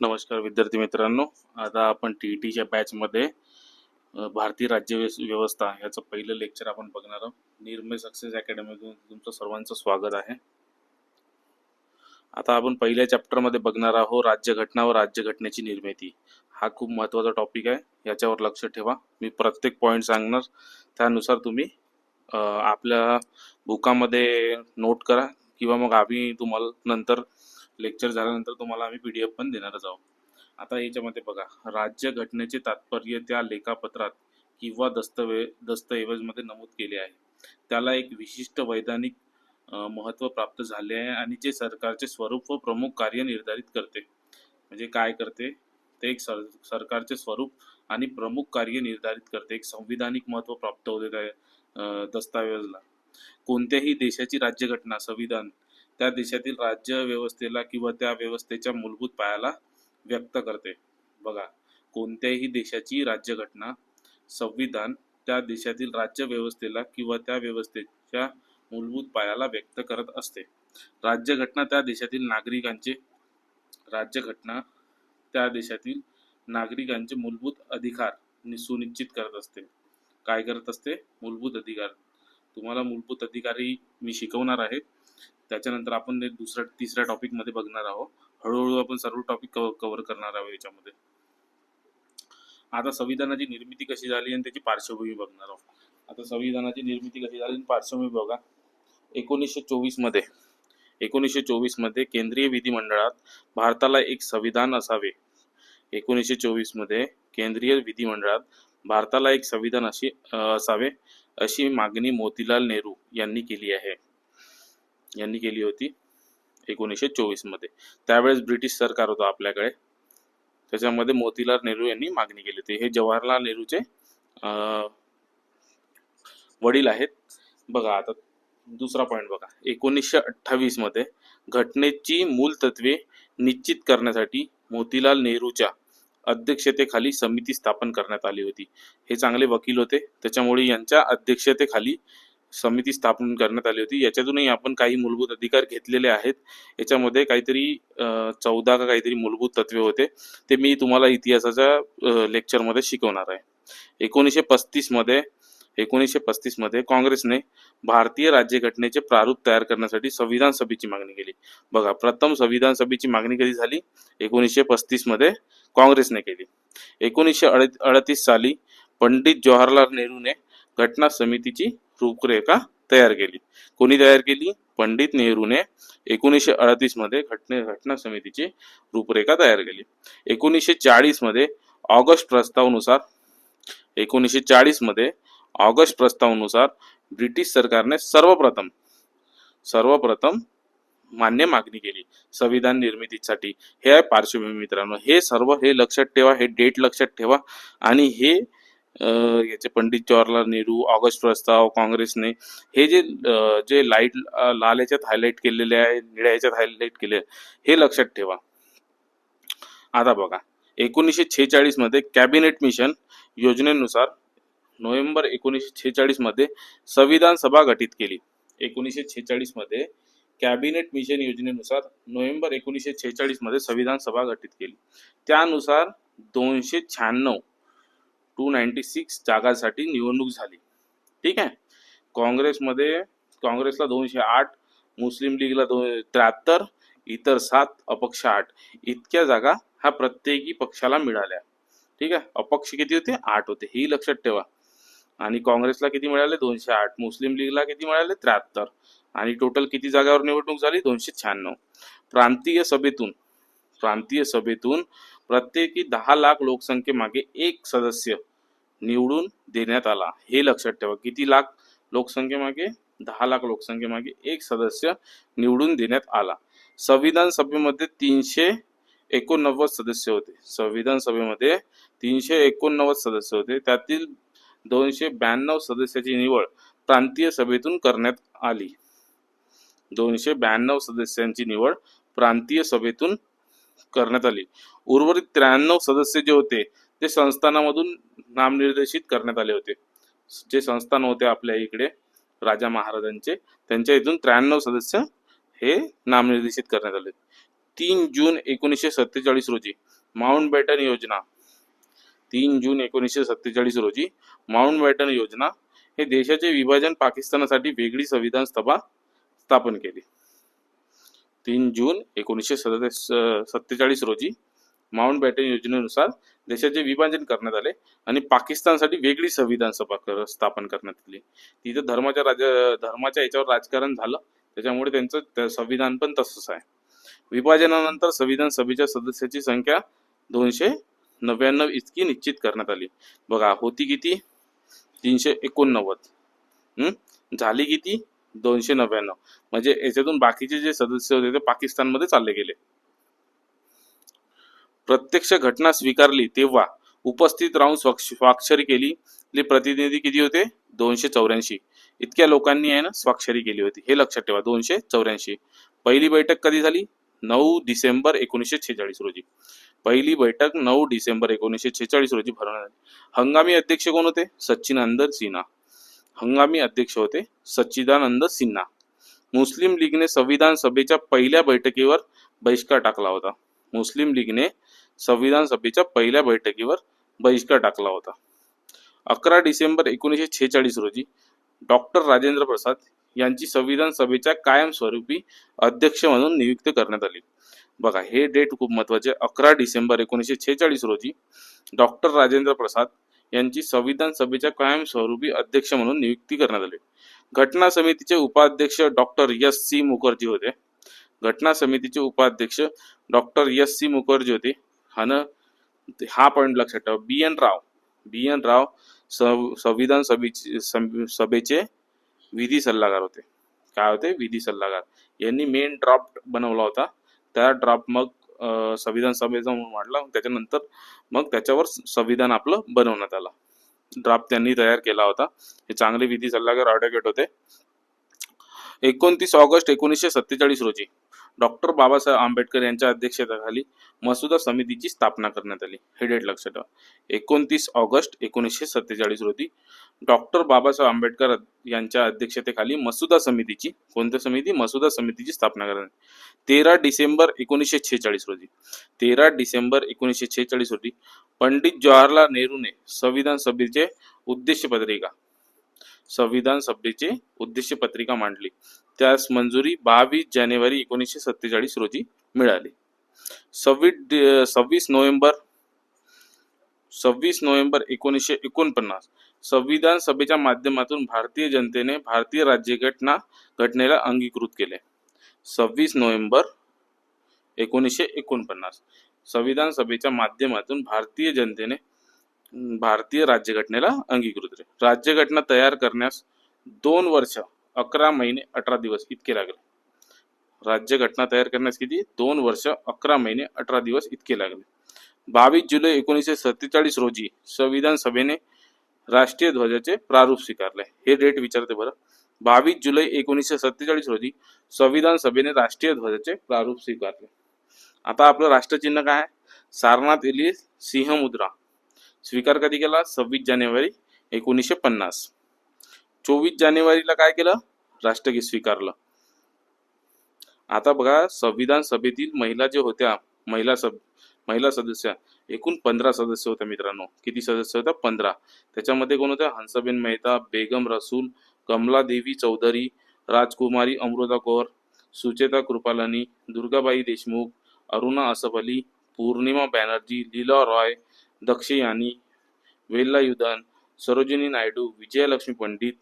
नमस्कार विद्यार्थी मित्रांनो. आता आपण टीईटीच्या बॅचमध्ये भारतीय राज्य व्यवस्था याचं पहिलं लेक्चर आपण बघणार आहोत. निर्मय सक्सेस अकॅडमीतून तुमचं सर्वांचं स्वागत आहे. आता आपण पहिल्या चॅप्टरमध्ये बघणार आहोत राज्यघटना व राज्यघटनेची निर्मिती. हा खूप महत्त्वाचा टॉपिक आहे, याच्यावर लक्ष ठेवा. मी प्रत्येक पॉईंट सांगणार, त्यानुसार तुम्ही आपल्या बुकामध्ये नोट करा किंवा मग आम्ही तुम्हाला नंतर लेक्चर झाल्यानंतर तुम्हाला आम्ही PDF पण देणारच आहोत. आता याच्यामध्ये बघा, राज्यघटनेचे तात्पर्य त्या लेखापत्रात किंवा दस्तऐवजमध्ये नमूद केले आहे. त्याला एक विशिष्ट वैधानिक महत्त्व प्राप्त झाले आहे आणि जे सरकारचे स्वरूप व प्रमुख कार्य निर्धारित करते. म्हणजे काय करते ते, एक सरकारचे स्वरूप आणि प्रमुख कार्य निर्धारित करते. एक संविधानिक महत्त्व प्राप्त होते त्या दस्तऐवजला. कोणत्याही देशाची राज्यघटना संविधान त्या देशातील राज्य व्यवस्थेला किंवा त्या व्यवस्थेच्या मूलभूत पायाला व्यक्त करते. बघा, कोणत्याही देशाची राज्यघटना संविधान त्या देशातील राज्य व्यवस्थेला किंवा त्या व्यवस्थेच्या मूलभूत पायाला व्यक्त करत असते. राज्यघटना त्या देशातील नागरिकांचे मूलभूत अधिकार सुनिश्चित करत असते. काय करत असते? मूलभूत अधिकार. तुम्हाला मूलभूत अधिकारी मी शिकवणार आहे, त्याच्यानंतर आपण तिसऱ्या टॉपिक मध्ये बघणार आहोत. हळूहळू आपण सर्व टॉपिक कव्हर करणार आहोत याच्यामध्ये. आता संविधानाची निर्मिती कशी झाली आणि त्याची पार्श्वभूमी बघणार आहोत. आता संविधानाची निर्मिती कशी झाली आणि पार्श्वभूमी बघा. 1924 मध्ये केंद्रीय विधिमंडळात भारताला एक संविधान असावे. 1924 मध्ये केंद्रीय विधिमंडळात भारताला एक संविधान असावे अशी मागणी मोतीलाल नेहरू यांनी केली होती 1924 मध्ये. त्यावेळेस ब्रिटिश सरकार होतं आपल्याकडे, त्याच्यामध्ये मोतीलाल नेहरू यांनी मागणी केली होती. हे जवाहरलाल नेहरूचे वडील आहेत. बघा, आता दुसरा पॉइंट बघा. 1928 मध्ये घटनेची मूल तत्वे निश्चित करण्यासाठी मोतीलाल नेहरूच्या अध्यक्षतेखाली समिती स्थापन करण्यात आली होती. हे चांगले वकील होते, त्याच्यामुळे यांच्या अध्यक्षतेखाली समिती स्थापन करण्यात आली होती. याच्यातूनही आपण काही मूलभूत अधिकार घेतलेले आहेत. याच्यामध्ये काहीतरी 14 का काहीतरी मूलभूत तत्वे होते, ते मी तुम्हाला इतिहासाच्या लेक्चरमध्ये शिकवणार आहे. 1935 मध्ये काँग्रेसने भारतीय राज्यघटनेचे प्रारूप तयार करण्यासाठी संविधान सभेची मागणी केली. बघा, प्रथम संविधान सभेची मागणी कधी झाली? 1935 मध्ये काँग्रेसने केली. 1938 साली पंडित जवाहरलाल नेहरूने घटना समितीची रूपरेखा तयार केली. कोणी तयार केली? पंडित नेहरूने 1938 मध्ये घटना समितीची रूपरेखा तयार केली. 1940 मध्ये ऑगस्ट प्रस्तावानुसार ब्रिटिश सरकारने सर्वप्रथम मान्य मागणी केली संविधान निर्मितीसाठी. हे आहे पार्श्वभूमी मित्रांनो. हे लक्षात ठेवा, हे डेट लक्षात ठेवा. आणि हे याचे पंडित जवाहरलाल नेहरू, ऑगस्ट प्रस्ताव, काँग्रेसने, हे जे लाल याच्यात हायलाइट केलेले आहे, निळ्या याच्यात हायलाइट केले, हे लक्षात ठेवा. आता बघा, 1946 मध्ये कॅबिनेट मिशन योजनेनुसार नोव्हेंबर 1946 मध्ये संविधान सभा गठीत केली. 1946 मध्ये कॅबिनेट मिशन योजनेनुसार नोव्हेंबर 1946 मध्ये संविधान सभा गठीत केली. त्यानुसार 296 जागांसाठी निवडणूक झाली. ठीक आहे. काँग्रेसला 208, मुस्लिम लीगला 73, इतर 7, अपक्ष 8 इतक्या जागा हा प्रत्येकी पक्षाला मिळाल्या. ठीक आहे. अपक्ष किती होते? 8 होते. ही लक्षात ठेवा. आणि काँग्रेसला किती मिळाले? 208. मुस्लिम लीगला किती मिळाले? 73. आणि टोटल किती जागावर निवडणूक झाली? 296. प्रांतीय सभेतून प्रत्येकी 10 लाख लोकसंख्येमागे एक सदस्य निवडून देण्यात आला. हे लक्षात ठेवा. किती लाख लोकसंख्येमागे? 10 लाख लोकसंख्येमागे एक सदस्य निवडून देण्यात आला. संविधान सभेमध्ये 389 सदस्य होते. संविधान सभेमध्ये 389 सदस्य होते. त्यातील 292 सदस्याची निवड प्रांतीय सभेतून करण्यात आली. 292 सदस्यांची निवड प्रांतीय सभेतून करण्यात आली. उर्वरित 93 सदस्य जे होते ते संस्थानामधून नामनिर्देशित करण्यात आले होते. जे संस्थान होते आपल्या इकडे राजा महाराजांचे, त्यांच्या इथून 93 सदस्य हे नामनिर्देशित करण्यात आले. 3 जून 1947 रोजी माउंटबॅटन योजना, 3 जून 1947 रोजी माउंटबॅटन योजना हे देशाचे विभाजन पाकिस्तानासाठी वेगळी संविधान सभा स्थापन केली. 3 जून 1947 रोजी माउंटबॅटन योजनेनुसार देशाचे विभाजन करण्यात आले आणि पाकिस्तानसाठी वेगळी संविधान सभा स्थापन करण्यात आली. तिथं धर्माच्या याच्यावर राजकारण झालं, त्याच्यामुळे त्यांचं संविधान पण तसंच आहे. विभाजनानंतर संविधान सभेच्या सदस्याची संख्या 299 इतकी निश्चित करण्यात आली. बघा, होती किती? 389. झाली किती? 299. म्हणजे याच्यातून बाकीचे जे सदस्य होते ते पाकिस्तानमध्ये चालले गेले. प्रत्यक्ष घटना स्वीकारली तेव्हा उपस्थित राहून स्वाक्षरी केली. प्रतिनिधी किती होते? 284 इतक्या लोकांनी आहे ना स्वाक्षरी केली होती. हे लक्षात ठेवा, 284. पहिली बैठक कधी झाली? 9 डिसेंबर 1946 रोजी. पहिली बैठक 9 डिसेंबर 1946 रोजी भरवण्यात आली. हंगामी अध्यक्ष कोण होते? सच्चिदानंद सिन्हा. हंगामी अध्यक्ष होते सच्चिदानंद सिन्हा. मुस्लिम लीगने संविधान सभेच्या पहिल्या बैठकीवर बहिष्कार टाकला होता. मुस्लिम लीगने संविधान सभेच्या पहिल्या बैठकीवर बहिष्कार टाकला होता. 11 डिसेंबर 1946 रोजी डॉक्टर राजेंद्र प्रसाद यांची संविधान सभेच्या कायमस्वरूपी अध्यक्ष म्हणून नियुक्ती करण्यात आली. बघा, हे डेट खूप महत्वाचे. 11 डिसेंबर 1946 रोजी डॉक्टर राजेंद्र प्रसाद यांची संविधान सभेच्या कायमस्वरूपी अध्यक्ष म्हणून नियुक्ती करण्यात आली. घटना समितीचे उपाध्यक्ष डॉक्टर एस.सी. मुखर्जी होते. घटना समितीचे उपाध्यक्ष डॉक्टर एस.सी. मुखर्जी होते. हा पॉइंट लक्षात ठेवा. बी.एन. राव संविधान सभेचे विधी सल्लागार होते. काय होते? विधी सल्लागार. यांनी मेन ड्राफ्ट बनवला होता. त्या ड्राफ्ट मग संविधान सभेचा मांडला. त्याच्यानंतर मग त्याच्यावर संविधान आपलं बनवण्यात आलं. ड्राफ्ट त्यांनी तयार केला होता. हे चांगले विधी सल्लागार ॲडव्होकेट होते. 29 ऑगस्ट 1947 रोजी डॉक्टर बाबासाहेब आंबेडकर यांच्या अध्यक्षतेखाली मसुदा समितीची स्थापना करण्यात आली. हे डेट लक्षात ठेवा. 29 ऑगस्ट 1947 रोजी डॉक्टर बाबासाहेब आंबेडकर यांच्या अध्यक्षतेखाली मसुदा समितीची, कोणत्या समिती? मसुदा समितीची स्थापना करण्यात आली. 13 डिसेंबर 1946 रोजी 13 डिसेंबर 1946 रोजी पंडित जवाहरलाल नेहरूने संविधान सभेचे उद्देश पत्रिका मांडली. त्यास मंजुरी 22 जानेवारी 1947 रोजी मिळाली. 26 नोव्हेंबर 1949 संविधान सभेच्या माध्यमातून भारतीय जनतेने भारतीय राज्यघटनेला अंगीकृत केले. 26 नोव्हेंबर 1949 संविधान सभेच्या माध्यमातून भारतीय जनतेने भारतीय राज्यघटनेला अंगीकृत केले. राज्यघटना तयार करण्यास 2 वर्ष 11 महिने 18 दिवस इतके लागले. राज्यघटना तयार करण्यास किती? 2 वर्ष 11 महिने 18 दिवस इतके लागले. 22 जुलै 1947 रोजी संविधान सभेने राष्ट्रीय ध्वजाचे प्रारूप स्वीकारले. हे डेट विचारते बरं. 22 जुलै 1947 रोजी संविधान सभेने राष्ट्रीय ध्वजाचे प्रारूप स्वीकारले. आता आपलं राष्ट्रचिन्ह काय आहे? सारनाथ येथील सिंह मुद्रा. स्वीकार कधी केला? 26 जानेवारी 1950. 24 जानेवारीला काय केलं? राष्ट्रगीत स्वीकारलं. आता बघा, संविधान सभेतील महिला जे होत्या, महिला सदस्य एकूण 15 सदस्य होत्या मित्रांनो. किती सदस्य होत्या? 15. त्याच्यामध्ये कोण होत्या? हंसाबेन मेहता, बेगम रसूल, कमलादेवी चौधरी, राजकुमारी अमृता कौर, सुचेता कृपालानी, दुर्गाबाई देशमुख, अरुणा असफ अली, पूर्णिमा बॅनर्जी, लीला रॉय, दक्षयानी, वेलायुधन, सरोजिनी नायडू, विजयलक्ष्मी पंडित,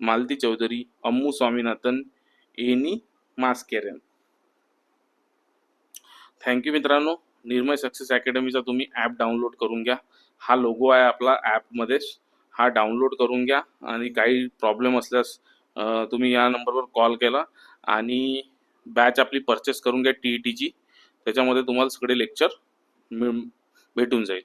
मालती चौधरी, अम्मू स्वामीनाथन, एनी मास्केरन. थँक्यू मित्रांनो. निर्मय सक्सेस अकॅडमीचा तुम्ही ॲप डाउनलोड करून घ्या. हा लोगो आहे आपला ॲपमध्येच. हा डाउनलोड करून घ्या आणि काही प्रॉब्लेम असल्यास तुम्ही या नंबरवर कॉल केला आणि बॅच आपली परचेस करून घ्या TETची. त्याच्यामध्ये तुम्हाला सगळे लेक्चर भेटून जाईल.